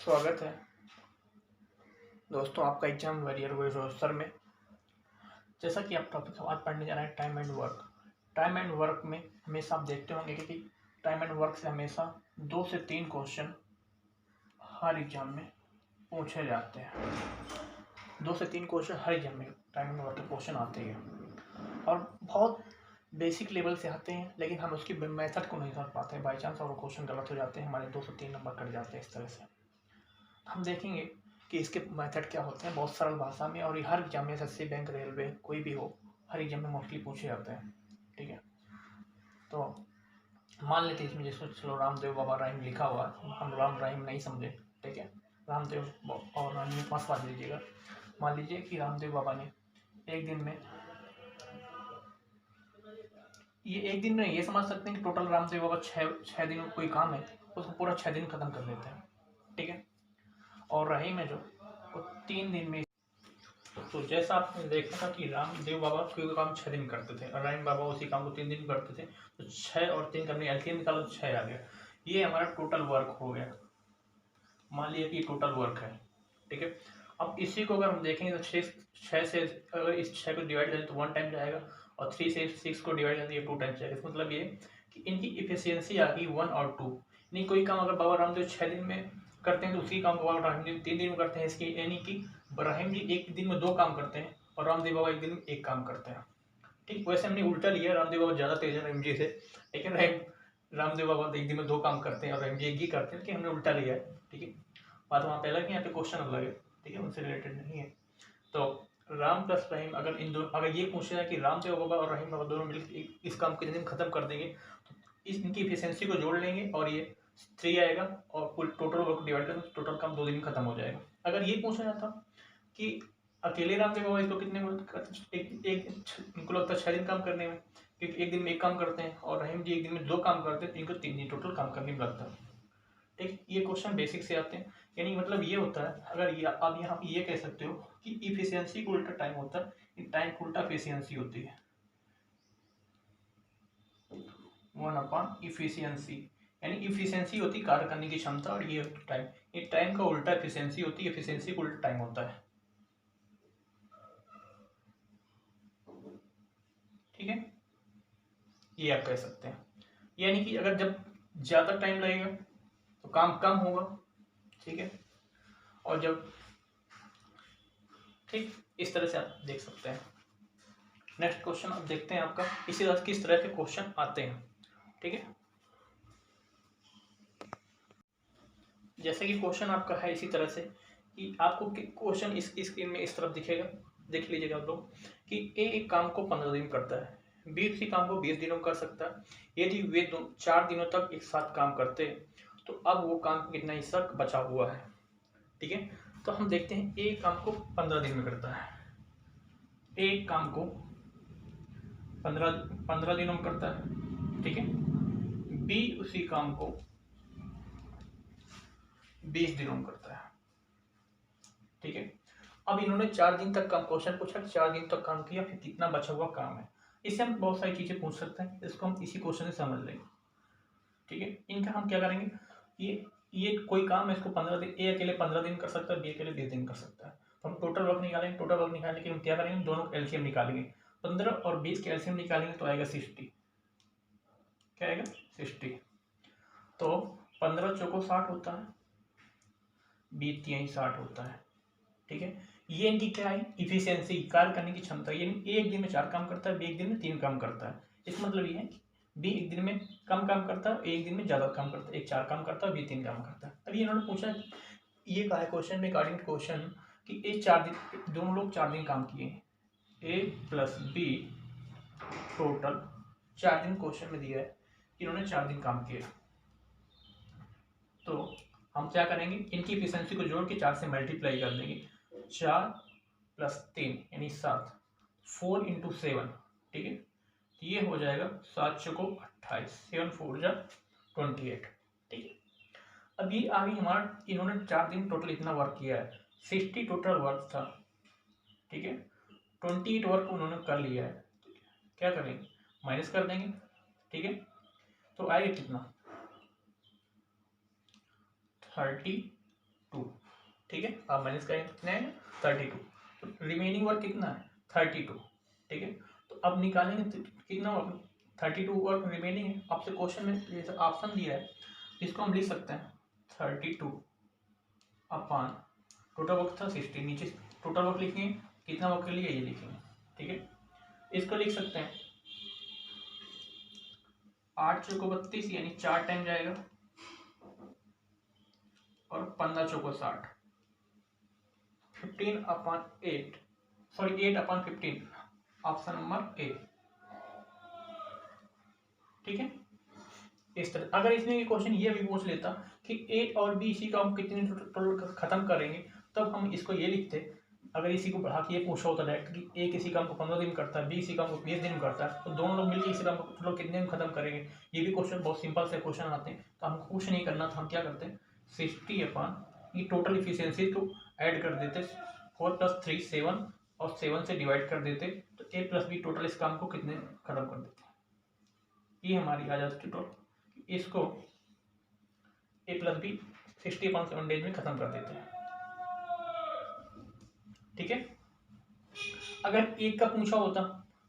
स्वागत है दोस्तों आपका एग्जाम वरियर हुए रोस्टर में। जैसा कि आप टॉपिक आज पढ़ने जा रहे हैं time and work. Time and work में हमेशा आप देखते होंगे कि टाइम एंड वर्क से हमेशा 2 से 3 क्वेश्चन हर एग्जाम में पूछे जाते हैं। 2 से 3 क्वेश्चन हर एग्जाम में टाइम एंड वर्क के क्वेश्चन आते हैं और बहुत बेसिक लेवल से आते हैं, लेकिन हम उसकी मेथड को नहीं समझ पाते हैं। बाई चांस और क्वेश्चन गलत हो जाते हैं, हमारे 2 से 3 नंबर कट जाते हैं। इस तरह से हम देखेंगे कि इसके मेथड क्या होते हैं बहुत सरल भाषा में, और ये हर एग्जाम में एसएससी, बैंक, रेलवे कोई भी हो, हर एग्जाम में मोस्टली पूछे जाते हैं। ठीक है, तो मान लेते हैं इसमें जैसे चलो रामदेव बाबा राइम लिखा हुआ है, हम राम राइम नहीं समझे। ठीक है, रामदेव और राइम में पास बात लीजिएगा। मान लीजिए कि रामदेव बाबा ने एक दिन में, ये एक दिन में ये समझ सकते हैं कि टोटल रामदेव बाबा छः दिन कोई काम है उसको पूरा 6 दिन खत्म कर देते हैं। ठीक है, और रहीम है जो वो 3 दिन में। तो जैसा आपने देखा था कि रामदेव बाबा कोई काम 6 दिन करते थे और राम बाबा उसी काम को 3 दिन करते थे, तो 6 और 3 करने एलसीएम निकालो तो 6 आ गया। ये हमारा टोटल वर्क हो गया। मान लिया कि टोटल वर्क है। ठीक है, अब इसी को अगर हम देखेंगे तो 6 से अगर इस 6 को डिवाइड करें तो 1 टाइम जाएगा, और 3 से 6 को डिवाइड करें तो ये 2 टाइम जाएगा। इसका मतलब ये कि इनकी इफिशियंसी आ गई 1 और 2। नहीं, कोई काम अगर बाबा रामदेव 6 दिन में करते हैं तो उसी काम को बाबा रामदेव 3 दिन में करते हैं। इसकी यानी कि रहीम जी एक दिन में 2 काम करते हैं और रामदेव बाबा एक दिन में 1 काम करते हैं। ठीक, वैसे हमने उल्टा लिया, रामदेव बाबा ज़्यादा तेज है रहीम जी से, लेकिन रामदेव बाबा एक दिन में 2 काम करते हैं और रहीम जी एक ही करते हैं, लेकिन हमने उल्टा लिया है। ठीक है, बात वहाँ पे अलग है, यहाँ पे क्वेश्चन अलग है। ठीक है, उनसे रिलेटेड नहीं है। तो राम प्लस रहीम, अगर इन दो अगर ये पूछ रहा है कि रामदेव बाबा और रहीम बाबा दोनों मिलकर इस काम को कितने दिन खत्म कर देंगे, तो इनकी इफिशियंसी को जोड़ लेंगे और ये 3 आएगा, और कुल टोटल वर्क डिवाइड करें तो टोटल काम 2 दिन में खत्म हो जाएगा। अगर ये पूछा जाता कि अकेले रामदेव बाबा इसको कितने इनको लगता है 6 दिन काम करने में, क्योंकि एक दिन में 1 काम करते हैं, और रहीम जी एक दिन में 2 काम करते हैं, तो इनको 3 दिन टोटल काम करने में लगता है। ठीक, ये क्वेश्चन बेसिक से आते हैं। यानी मतलब ये होता है, अगर ये आप यहाँ पे ये कह सकते हो कि इफिशियंसी को उल्टा टाइम होता है, टाइम को उल्टा इफिशियंसी होती है। 1 इफिशियंसी, यानी इफिशियंसी होती है कार्य करने की क्षमता, और ये टाइम, ये टाइम का उल्टा इफिशियंसी होती है, इफिशियंसी को उल्टा टाइम होता है। ठीक है, ये आप कह सकते हैं। यानी कि अगर जब ज़्यादा टाइम लगेगा तो काम कम होगा। ठीक है, और जब, ठीक, इस तरह से आप देख सकते हैं। नेक्स्ट क्वेश्चन अब देखते हैं आपका इसी तरह किस तरह के क्वेश्चन आते हैं। ठीक है, जैसे कि क्वेश्चन आपका है इसी तरह से कि आपको क्वेश्चन इस स्क्रीन में इस तरफ दिखेगा, देख लीजिएगा आप लोग कि ए एक काम को 15 दिन करता है, बी उसी काम को 20 दिनों में कर सकता है। यदि वे 4 दिनों तक एक साथ काम करते हैं तो अब वो काम कितना हिस्सा बचा हुआ है। ठीक है, तो हम देखते हैं ए काम को 15 दिन में करता है, एक काम को 15 दिनों में करता है। ठीक है, बी उसी काम को 20 दिनों में करता है। ठीक है, अब इन्होंने 4 दिन तक काम, क्वेश्चन पूछा 4 दिन तक काम किया, फिर कितना बचा हुआ काम है। इससे हम बहुत सारी चीजें पूछ सकते हैं, इसको हम इसी क्वेश्चन से समझ लेंगे। ठीक है, इनका हम क्या करेंगे, ये कोई काम है, इसको 15 दिन, ए अकेले 15 दिन कर सकता है, बी अकेले 20 दिन कर सकता है। तो हम टोटल वर्क निकालेंगे, टोटल वर्क निकालने के लिए हम क्या करेंगे, दोनों एलसीएम निकालेंगे। 15 और 20 के एलसीएम निकालेंगे तो आएगा 60। क्या आएगा, 60। तो 15 चौको 60 होता है, 20 तिहाई 60 होता है। ठीक है, ये इनकी क्या है, इफिशियंसी, कार्य करने की क्षमता। यानी एक दिन में 4 काम करता है, बी एक दिन में 3 काम करता है। इसका मतलब ये है कि बी एक दिन में कम काम करता है, एक दिन में ज़्यादा काम करता है, एक 4 काम करता है, बी 3 काम करता है। अब ये इन्होंने पूछा, ये कहा है क्वेश्चन में, अकॉर्डिंग टू क्वेश्चन, कि ए 4 दिन, दोनों लोग 4 दिन काम किए, ए प्लस बी टोटल 4 दिन क्वेश्चन में दिया है, इन्होंने 4 दिन काम किया। तो हम क्या करेंगे, इनकी इफिशियंसी को जोड़ के 4 से मल्टीप्लाई कर देंगे। 4 प्लस 3 यानी 7, 4 इंटू 7। ठीक है, ये हो जाएगा 7 चौको 28, 7 4 जा 28। ठीक है, अब ये आगे हमारा, इन्होंने 4 दिन टोटल इतना वर्क किया है, 60 टोटल वर्क था। ठीक है, 28 वर्क उन्होंने कर लिया है, क्या करेंगे, माइनस कर देंगे। ठीक है, तो आएगा कितना, 32 2, ठीक है। आप माइनस करेंगे कितना है 32, तो रिमेनिंग वर्क कितना है 32, ठीक है। तो अब निकालेंगे तो कितना 32 वर्क रिमेनिंग है। आपसे क्वेश्चन में जैसे ऑप्शन दिया है, इसको हम लिख सकते हैं 32 अपॉन टोटल वर्क था 60, नीचे टोटल वर्क लिखेंगे, कितना वर्क के लिए ये लिखेंगे, ठीक है। इसको लिख सकते हैं 8 चौको 32 यानी 4 टाइम जाएगा, और 15 चौको 60, 15 upon 8 sorry 8 upon 15, option number A, ठीक है। इस तरह अगर इसमें क्वेश्चन ये भी पूछ लेता कि ए और बी इसी का हम कितने टोटल खत्म करेंगे, तब हम इसको ये लिखते। अगर इसी को बढ़ा के ये पूछा होता डायरेक्ट कि ए किसी काम को 15 दिन करता है, बी इसी काम को 20 दिन करता है, तो दोनों लोग मिलकर इसी काम को टोटल कितने दिन खत्म करेंगे। ये भी क्वेश्चन बहुत सिंपल से क्वेश्चन आते हैं, तो हमको कुछ नहीं करना था, हम क्या करते हैं 60 अपॉन ये टोटल इफिशियंसी को ऐड कर देते, 4 + 3 7 और 7 से डिवाइड कर देते, तो ए प्लस बी टोटल इस काम को कितने खत्म कर देते। ये हमारी आ जाती टोटल, इसको ए प्लस बी 60/7 डेज में खत्म कर देते हैं, ठीक है। अगर एक का पूछा होता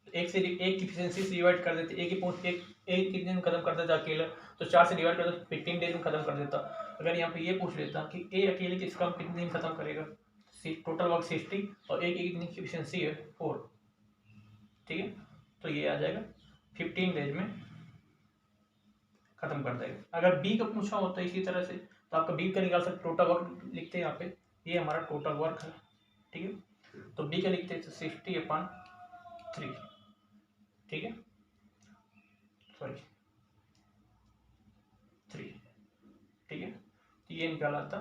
तो एक से एक की इफिशियंसी से डिवाइड कर देते, एक कितने दिन खत्म कर देता अकेला, तो 4 से डिवाइड कर देता 15 डेज में खत्म कर देता। अगर यहाँ पे ये पूछ लेता कि ए अकेले किस काम कितने दिन खत्म करेगा, टोटल वर्क 60 और एक दिन की इफिशियंसी है 4, ठीक है, तो ये आ जाएगा 15 डेज में खत्म कर देगा। अगर बी का पूछा होता है इसी तरह से, तो आपका बी का निकाल सकते, टोटल वर्क लिखते हैं यहाँ पे, ये हमारा टोटल वर्क है, ठीक है। तो बी का लिखते हैं 60/3, ठीक है, सॉरी 3, ठीक है। तो ये निकाला था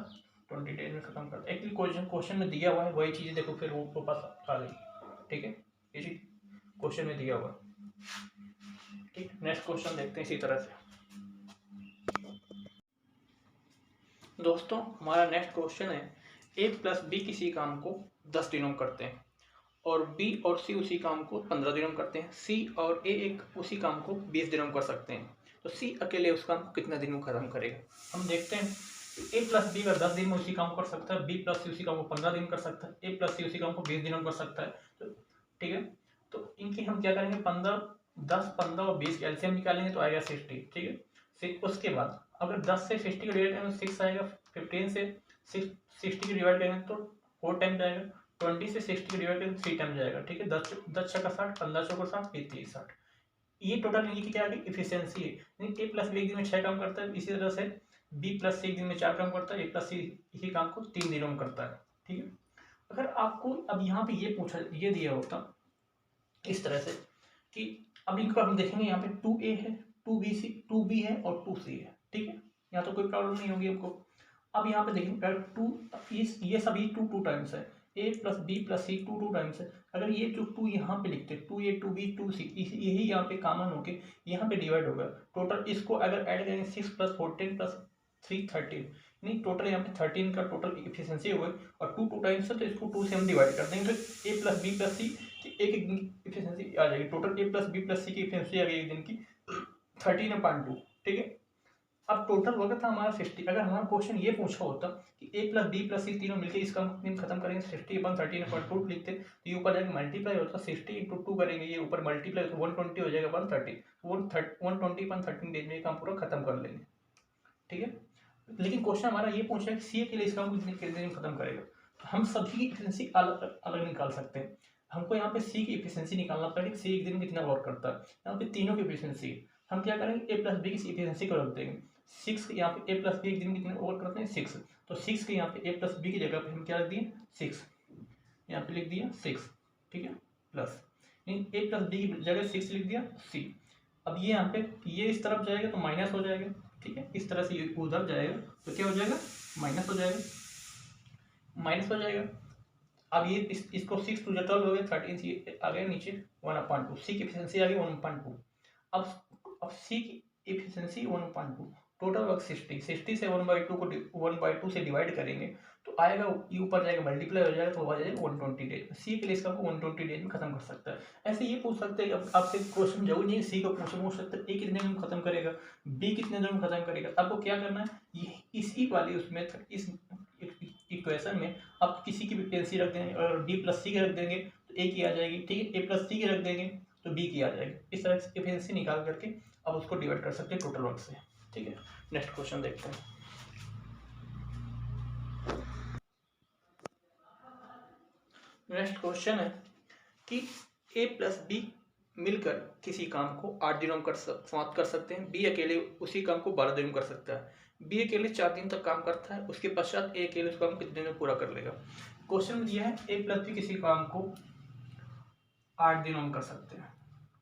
20 डेज में खत्म करता। एक्चुअली क्वेश्चन में दिया हुआ है वही चीज़ें, देखो फिर वो पास आ गई, ठीक है, इसी क्वेश्चन में दिया हुआ है, ठीक। नेक्स्ट क्वेश्चन देखते हैं इसी तरह से। दोस्तों हमारा नेक्स्ट क्वेश्चन है, ए प्लस बी किसी काम को 10 दिनों में करते हैं, और बी और सी उसी काम को 15 दिनों में करते हैं। सी और ए एक उसी काम को 20 दिनों में कर सकते हैं, तो सी अकेले उस काम को कितने दिन में खत्म करेगा। हम देखते हैं ए प्लस बी अगर 10 दिन में उसी काम को कर सकता है, बी प्लस सी उसी काम को 15 दिन कर सकता है, ए प्लस सी उसी काम को 20 दिनों में कर सकता है, तो ठीक है। तो इनकी हम क्या करेंगे 10 15 और 20 का एलसीएम निकालेंगे तो आएगा 60, ठीक है। फिर उसके बाद अगर 10 से 60 का डिवाइड करेंगे 6 आएगा, 15 से 60 का डिवाइड करेंगे तो 4 टाइम जाएगा, 20 से 60 का डिवाइड करेंगे 3 टाइम जाएगा, ठीक है। 10 छक्का 60, 15 चौका 60, 30 60, ये टोटल इनकी क्या आ गई इफिशियंसी है। ए प्लस बी एक दिन में 6 काम करता है, इसी तरह से बी प्लस सी एक दिन में 4 काम करता है, ए प्लस सी इसी काम को 3 दिनों में करता है, ठीक है। अगर आपको अब यहाँ पे ये दिया होता इस तरह से कि अब इनको हम देखेंगे यहाँ पे 2a है, 2b है और 2c है, ठीक है, यहाँ तो कोई प्रॉब्लम नहीं होगी हमको। अब यहाँ पे देखेंगे अगर ये सभी 2 टाइम्स है, a plus b plus c 2 times है। अगर ये जो 2 यहाँ पे लिखते 2a 2b 2c, यही यहाँ पे कॉमन होके यहाँ पे डिवाइड होगा। टोटल इसको अगर ऐड करेंगे 6 + 14 + 3 13, नहीं टोटल यहाँ पे 13 का टोटल इफिशियंसी हो गई, और 2 टाइम्स है तो इसको 2 से हम डिवाइड कर देंगे, तो ए प्लस बी प्लस सी एक दिन की इफिशियंसी आ जाएगी। Total A plus b plus सी की इफिशियंसी आ गई एक दिन की 13/2, ठीक है। अब टोटल वर्क था हमारा 60। अगर हमारा क्वेश्चन ये पूछा होता कि ए प्लस बी प्लस सी तीनों मिलकर इस काम को खत्म करेंगे 60/13/2 लिखते, तो ये ऊपर जाकर मल्टीप्लाई होता, 60 × 2 करेंगे, ये ऊपर मल्टीप्लाई तो 120 हो जाएगा 130, 120/13 डेज में काम पूरा खत्म कर लेंगे, ठीक है। लेकिन क्वेश्चन हमारा ये पूछा है कि सी के लिए इस काम को कितने दिन खत्म करेगा, तो हम सभी की इफिशियंसी अलग अलग निकाल सकते हैं। हमको यहाँ पे सी की इफिशियंसी निकालना पड़ेगा, सी एक दिन में कितना वर्क करता है। यहाँ पे तीनों की इफिशियंसी हम क्या करेंगे ए प्लस बी की इफिशियंसी को रख देंगे 6, यहाँ पे ए प्लस बी एक दिन में कितने वर्क करते हैं 6, तो 6 के यहाँ पे ए प्लस बी की जगह पे हम क्या रख दिए 6, यहाँ पे लिख दिया 6, ठीक है, प्लस ए प्लस बी की जगह 6 लिख दिया सी। अब ये यहाँ पे ये इस तरफ जाएगा तो माइनस हो जाएगा, ठीक है, इस तरह से ये उधर जाएगा तो क्या हो जाएगा माइनस हो जाएगा, माइनस हो जाएगा। अब ये इसको 6 × 2 = 12 हो गया, 13 सी आ गया नीचे 1/2, सी की इफिशियंसी आ गई 1/2। अब सी की इफिशियंसी 1/2, टोटल वर्क 60 से 1/2 को 1/2 से डिवाइड करेंगे तो आएगा, ये ऊपर जाएगा मल्टीप्लाई हो जाएगा तो आ जाएगा 120 डेज। सी के लिए इसका 120 डेज में खत्म कर सकता है। ऐसे ये पूछ सकते हैं आपसे क्वेश्चन जरूरी नहीं सी को पूछ सकते ए कितने दिन में खत्म करेगा, बी कितने दिन में खत्म करेगा। आपको क्या करना है, ये इसी वाली उसमें इस इक्वेशन में आप किसी की भी एफिशिएंसी रख देंगे, और डी प्लस सी की रख देंगे तो ए की आ जाएगी, ठीक है। ए प्लस सी की रख देंगे तो बी की आ जाएगी। इस तरह से एफिशिएंसी निकाल करके आप उसको डिवाइड कर सकते हैं टोटल वर्क से, ठीक है। नेक्स्ट क्वेश्चन देखते हैं। नेक्स्ट क्वेश्चन है कि ए प्लस बी मिलकर किसी काम को 8 दिनों में समाप्त कर सकते हैं। बी अकेले उसी काम को 12 दिनों में कर सकता है। बी अकेले 4 दिन तक काम करता है, उसके पश्चात ए अकेले उस काम को कितने दिन में पूरा कर लेगा। क्वेश्चन में दिया है ए प्लस बी किसी काम को 8 दिनों में कर सकते हैं,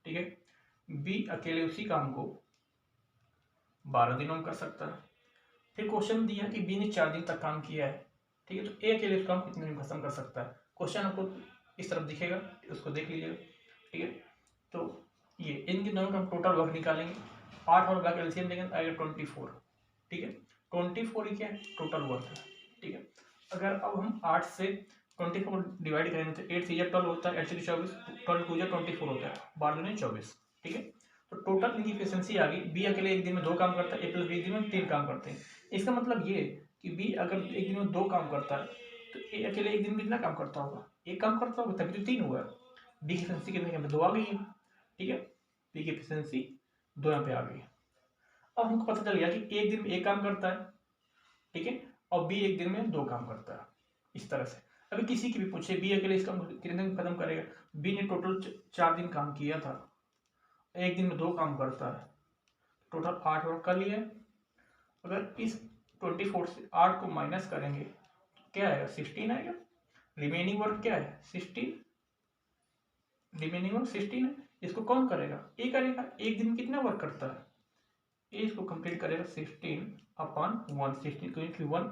ठीक है। बी अकेले उसी काम को 12 दिनों में कर सकता है। फिर क्वेश्चन में दिया है कि बी ने 4 दिन तक काम किया है, ठीक है। तो ए अकेले उस काम को कितने दिन में खत्म कर सकता है। क्वेश्चन आपको इस तरफ दिखेगा, उसको देख लीजिएगा, ठीक है। तो ये इनके दोनों का हम टोटल वर्क निकालेंगे। 8 और का एलसीएम लेंगे तो आएगा 24, ठीक है। 24 ही क्या है, टोटल वर्क है, ठीक है। अगर अब हम 8 से 24 डिवाइड करेंगे तो 8 से 12 होता है, 8 से 24, 12 2 24 होता है, 12 दूनी 24, ठीक है। तो टोटल इनकी एफिशिएंसी आ गई। बी अकेले एक दिन में 2 काम करता है, ए प्लस बी एक दिन में 3 काम करते हैं। इसका मतलब ये कि बी अगर एक दिन में 2 काम करता है तो ए अकेले एक दिन में कितना काम करता होगा, 1 काम करता होगा, तभी तो 3 हुआ। बी की एफिशिएंसी कितने यहाँ पे 2 आ गई है, ठीक है। बी की एफिशिएंसी 2 यहाँ पे आ गई। अब हमको पता चल गया कि एक दिन में 1 काम करता है, ठीक है, और बी एक दिन में 2 काम करता है, इस तरह से। अभी किसी की भी पूछे बी अकेले इस काम को कितने दिन खत्म करेगा, बी ने टोटल 4 दिन काम किया था, एक दिन में 2 काम करता है, टोटल 8 वर्क कर लिया है। अगर इस 24 से 8 को माइनस करेंगे क्या आएगा, 16 आएगा। रिमेनिंग वर्क क्या है, 16, रिमेनिंग वर्क 16 है। इसको कौन करेगा, ए करेगा। एक दिन में कितना वर्क करता है, ए इसको कंप्लीट करेगा 16 अपॉन 1, 16 क्योंकि 1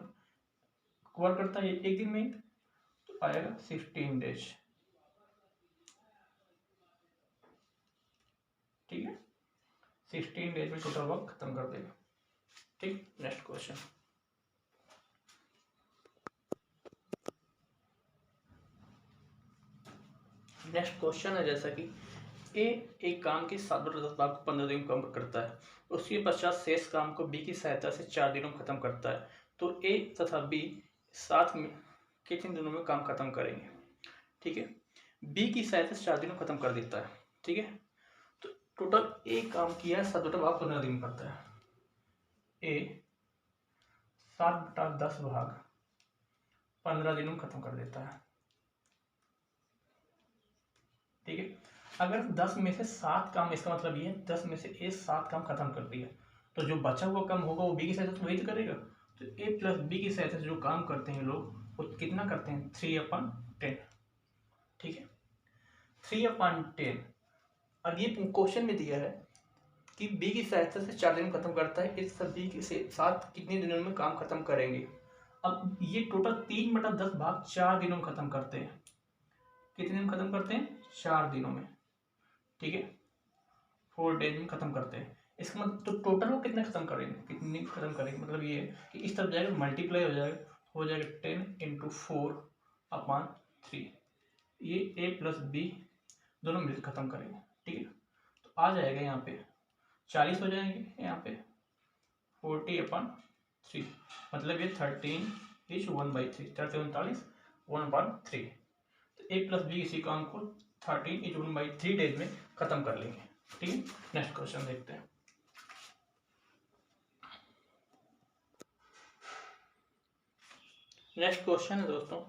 वर्क करता है एक दिन में, तो आएगा 16 डेज, ठीक है। 16 डेज में टोटल वर्क खत्म कर देगा, ठीक। Next question. नेक्स्ट क्वेश्चन है जैसा कि ए एक काम के 7 बटा 10 भाग को 15 दिन में कम करता है, उसके पश्चात शेष काम को बी की सहायता से 4 दिनों में खत्म करता है। तो ए तथा बी साथ में कितने दिनों में काम खत्म करेंगे, ठीक है। बी की सहायता से 4 दिनों में खत्म कर देता है, ठीक है। तो टोटल ए काम किया है 7 बटा भाग 15 दिन में करता है। ए 7 बटा 10 भाग 15 दिनों में खत्म कर देता है, ठीक है। अगर 10 में से 7 काम, इसका मतलब ये है 10 में से ए 7 काम खत्म कर दिया, तो जो बचा हुआ काम होगा वो बी की सहायता से वही तो करेगा। तो ए प्लस बी की सहायता से जो काम करते हैं लोग वो कितना करते हैं, 3/10, ठीक है। 3/10। अब ये क्वेश्चन में दिया है कि बी की सहायता से 4 दिन में खत्म करता है, इस सब बी के साथ कितने दिनों में काम खत्म करेंगे। अब ये टोटल 3 बटा 10 भाग 4 दिनों में खत्म करते हैं। कितने दिन में खत्म करते हैं, 4 दिनों में, ठीक है। 4 डेज में खत्म करते हैं। इसका मतलब तो टोटल वो कितने खत्म करेंगे, कितनी खत्म करेंगे, मतलब ये है कि इस तरफ जाएगा मल्टीप्लाई हो जाएगा 10 × 4/3। ये ए प्लस बी दोनों मिलकर खत्म करेंगे, ठीक है। तो आ जाएगा यहाँ पे 40 हो जाएंगे, यहाँ पे 40/3, मतलब ये 13 = 1/3, 39 1/3। तो ए प्लस बी इसी काम को 13 = 1/3 डेज में खत्म कर लेंगे, ठीक है। नेक्स्ट क्वेश्चन देखते हैं। नेक्स्ट क्वेश्चन है दोस्तों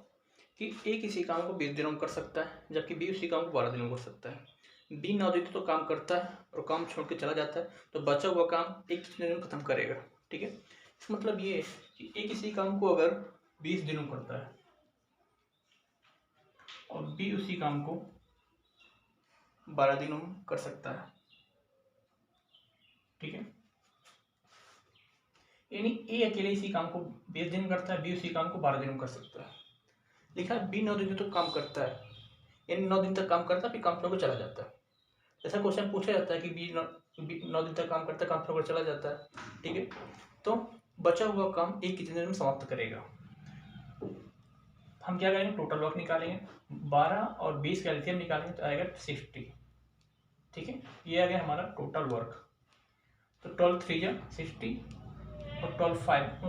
कि ए किसी काम को 20 दिनों में कर सकता है, जबकि बी उसी काम को 12 दिनों में कर सकता है। बी 9 दिन तो काम करता है और काम छोड़ के चला जाता है, तो बचा हुआ काम एक कितने दिन में खत्म करेगा, ठीक है। इसका मतलब ये है कि ए किसी काम को अगर 20 दिनों करता है और बी उसी काम को 12 दिनों में कर सकता है, ठीक है। यानी ए अकेले इसी काम को 20 दिन करता है, बी उसी काम को 12 दिन में कर सकता है। लिखा है बी 9 दिन तो काम करता है, यानी 9 दिन तक काम करता है फिर काम छोड़ कर चला जाता है। ऐसा क्वेश्चन पूछा जाता है कि बी 9 दिन तक काम करता है, काम छोड़ कर चला जाता है, ठीक है। तो बचा हुआ काम ए कितने दिन में समाप्त करेगा। हम क्या करेंगे, टोटल वर्क निकालेंगे, 12 और 20 का एलसीएम निकालेंगे तो आएगा 60, ठीक है। ये आ गया हमारा टोटल वर्क। तो 12 × 3 = 60, और 12 5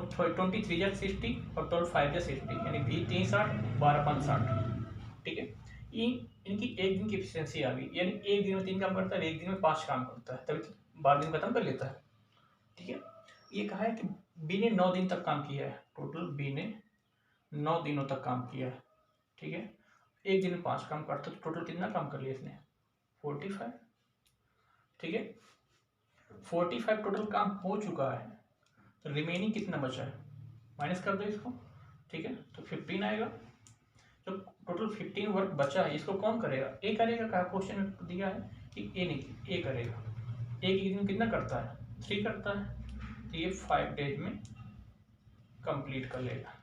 23 या 60 और 12 5 या 60, यानी 20 3 60 12 5 60। ठीक है, इनकी एक दिन की एफिशिएंसी आ गई, यानी एक दिन में 3 काम करता है, एक दिन में 5 काम करता है, तभी तो 12 दिन खत्म कर लेता है। ठीक है, ये कहा है कि बी ने 9 दिन तक काम किया है, टोटल बी ने 9 दिनों तक काम किया है। ठीक है, एक दिन में 5 काम करता है, तो टोटल कितना काम कर लिया इसने? 45। ठीक है, 45 टोटल काम हो चुका है, तो रिमेनिंग कितना बचा है माइनस कर दो इसको। ठीक है, तो 15 आएगा। जो टोटल 15 वर्क बचा है, इसको कौन करेगा? ए करेगा। कहा क्वेश्चन में दिया है कि ए नहीं, ए करेगा। ए की दिन कितना करता है? 3 करता है, तो ये 5 डेज में कंप्लीट कर लेगा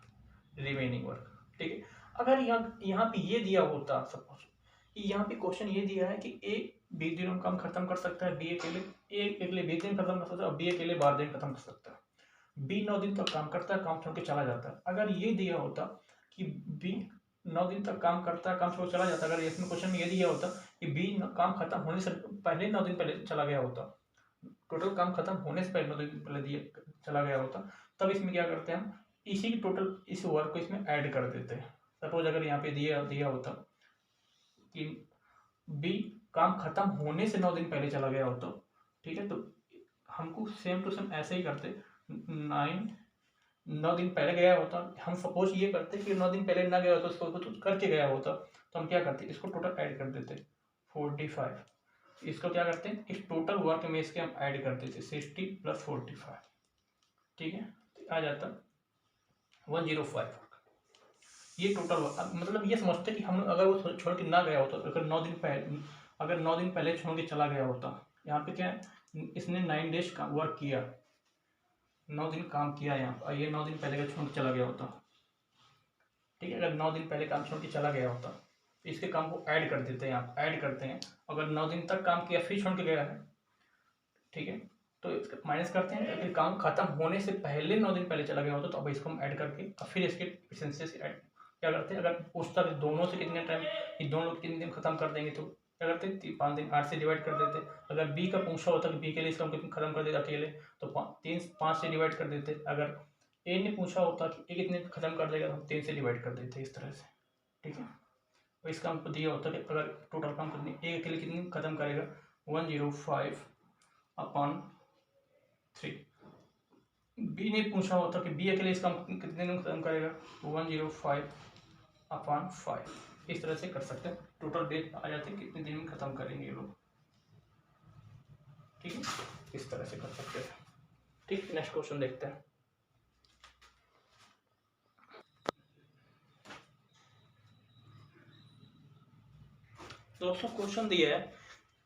रिमेनिंग वर्क। ठीक है, अगर यहाँ पे ये दिया होता, सपोज कि यहाँ पे क्वेश्चन ये दिया है कि ए 20 दिनों में काम खत्म कर सकता है, बी अकेले 20 दिन खत्म कर सकता है और बी अकेले 12 दिन खत्म कर सकता है। बी 9 दिन तक काम करता है, काम छोड़ के चला जाता है। अगर ये दिया होता कि बी 9 दिन तक काम करता है, काम छोड़ चला जाता है, अगर इसमें क्वेश्चन में ये दिया होता कि बी काम खत्म होने से पहले 9 दिन पहले चला गया होता, टोटल काम खत्म होने से पहले 9 दिन पहले चला गया होता, तब इसमें क्या करते हैं हम? इसी टोटल इस वर्क को इसमें ऐड कर देते हैं। सपोज अगर यहाँ पे दिया होता कि बी काम खत्म होने से 9 दिन पहले चला गया होता, ठीक है, तो हमको सेम टू सेम ऐसे ही करते। 9 दिन पहले गया होता, हम सपोज ये करते कि 9 दिन पहले ना गया होता, उसको कुछ करके गया होता, तो हम क्या करते? इसको टोटल ऐड कर देते 45। इसको क्या करते हैं? इस टोटल वर्क में इसके हम ऐड कर देते 60 + 45। ठीक है, तो आ जाता 105। ये टोटल मतलब ये समझते कि हम अगर वो छोड़ के ना गया होता, अगर 9 दिन पहले छोड़ के चला गया होता, यहाँ पे क्या है, इसने 9 डेज का वर्क किया, 9 दिन काम किया यहाँ पर, ये 9 दिन पहले का छोड़ के चला गया होता। ठीक है, अगर 9 दिन पहले काम छोड़ के चला गया होता, तो इसके काम को ऐड कर देते हैं, यहाँ ऐड करते हैं। अगर 9 दिन तक काम किया फिर छोड़ के गया है, ठीक है, तो इसका माइनस करते हैं। अगर काम खत्म होने से पहले 9 दिन पहले चला गया होता, तो अब इसको हम ऐड करके फिर इसके एफिशिएंसी से ऐड क्या करते हैं? अगर पूछता है दोनों से कितने टाइम, ये दोनों कितने दिन खत्म कर देंगे, तो क्या करते हैं? 5 दिन 8 से डिवाइड कर देते। अगर बी का पूछा होता कि बी के लिए इसका कितने खत्म कर देते अकेले, तो 5 से डिवाइड कर देते। अगर ए ने पूछा होता कि ए कितने खत्म कर देगा, तो हम 3 से डिवाइड कर देते इस तरह से। ठीक है, तो इसका हमको दिया होता कि अगर टोटल काम कितनी ए अकेले कितनी खत्म करेगा, 105/3। बी ने पूछा होता कि बी अकेले इसका कितने दिन खत्म करेगा, 105/5। इस तरह से कर सकते हैं, टोटल डेट आ जाते हैं कितने दिन में खत्म करेंगे ये लोग। ठीक है, इस तरह से कर सकते हैं। ठीक, नेक्स्ट क्वेश्चन देखते हैं। दोस्तों क्वेश्चन दिया है,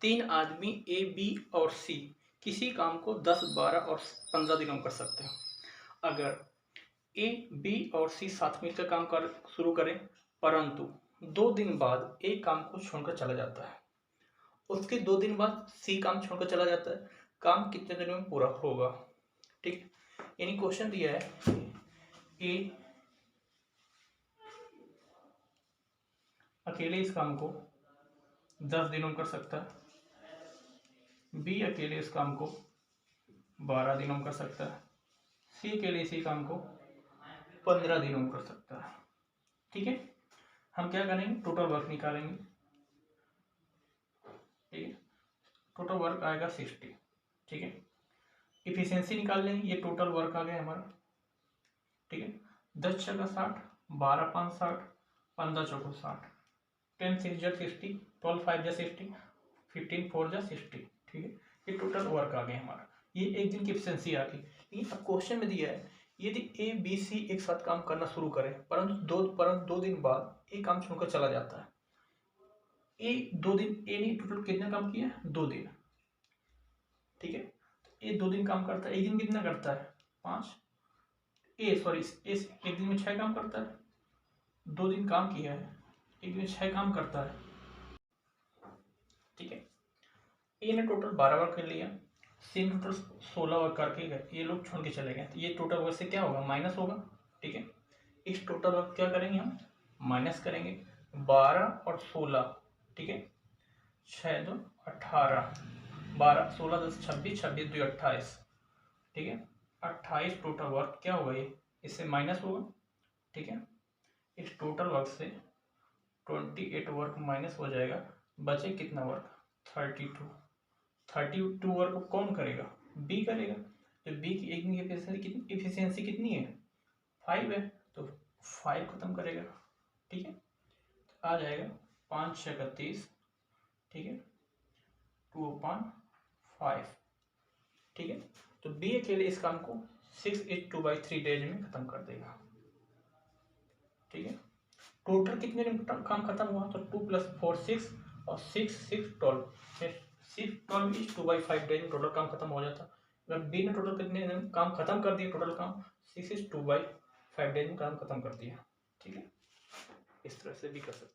3 आदमी ए, बी और सी किसी काम को 10, 12 और 15 दिनों में कर सकते हैं। अगर ए, बी और सी साथ मिलकर काम शुरू करें, परंतु 2 दिन बाद ए काम को छोड़कर चला जाता है, उसके 2 दिन बाद सी काम छोड़कर चला जाता है, काम कितने दिनों में पूरा होगा? ठीक, यानी क्वेश्चन दिया है ए अकेले इस काम को 10 दिनों में कर सकता है, बी अकेले इस काम को 12 दिनों में कर सकता है, सी अकेले इसी काम को 15 दिनों में कर सकता है। ठीक है, हम क्या करेंगे? टोटल वर्क निकालेंगे। ठीक है, टोटल वर्क आएगा 60। ठीक है, इफिशियंसी निकाल लेंगे, ये टोटल वर्क आ गया हमारा। ठीक है, 10 × 60, 12 × 5 = 60, 15 × 4 = 60, 10 × 6 = 60, 12 × 5 = 60, 15 × 4 = 60। ठीक है, ये टोटल वर्क आ गया हमारा, ये एक दिन की एफिशिएंसी आ गई। लेकिन अब क्वेश्चन में दिया है यदि ए, बी, सी एक साथ काम करना शुरू करें, परंतु 2 दिन बाद ए काम छोड़कर चला जाता है। ए 2 दिन, ए ने टोटल कितना काम किया? 2 दिन। ठीक है, ए 2 दिन काम करता है, एक दिन कितना करता है? 5। एक दिन में 6 काम करता है, 2 दिन काम किया है, एक दिन में 6 काम करता है। ठीक है, ए ने टोटल 12 वर्क कर लिया, सी ने टोटल 16 वर्क करके गए, ये लोग छोड़ के चले गए, तो ये टोटल वर्क से क्या होगा? माइनस होगा। ठीक है, इस टोटल वर्क क्या करेंगे हम? माइनस करेंगे 12 और 16। ठीक है, 6 × 2 = 18, 12 16 10 26, 26 2 28। ठीक है, 28 टोटल वर्क क्या होगा, ये इससे माइनस होगा, ठीक है। इस टोटल वर्क से 28 वर्क माइनस हो जाएगा, बचे कितना वर्क, 32। 32 वर्क कौन करेगा, बी करेगा। तो बी की एक दिन की एफिशिएंसी कितनी है, 5 है, तो 5 खत्म करेगा, ठीक है। तो आ जाएगा 5 6 31, ठीक है, 2/5, ठीक है। तो बी अकेले इस काम को 6/2/3 डेज में खत्म कर देगा, ठीक है। टोटल कितने दिन काम खत्म हुआ, तो 2 + 4 6 और 6 6 12, 6/12 डेज में टोटल काम खत्म हो जाता। अगर बी ने टोटल कितने दिन काम खत्म कर दिया, टोटल काम 6/2/5 डेज में काम खत्म कर दिया, ठीक है। इस तरह से भी कर सकते हैं।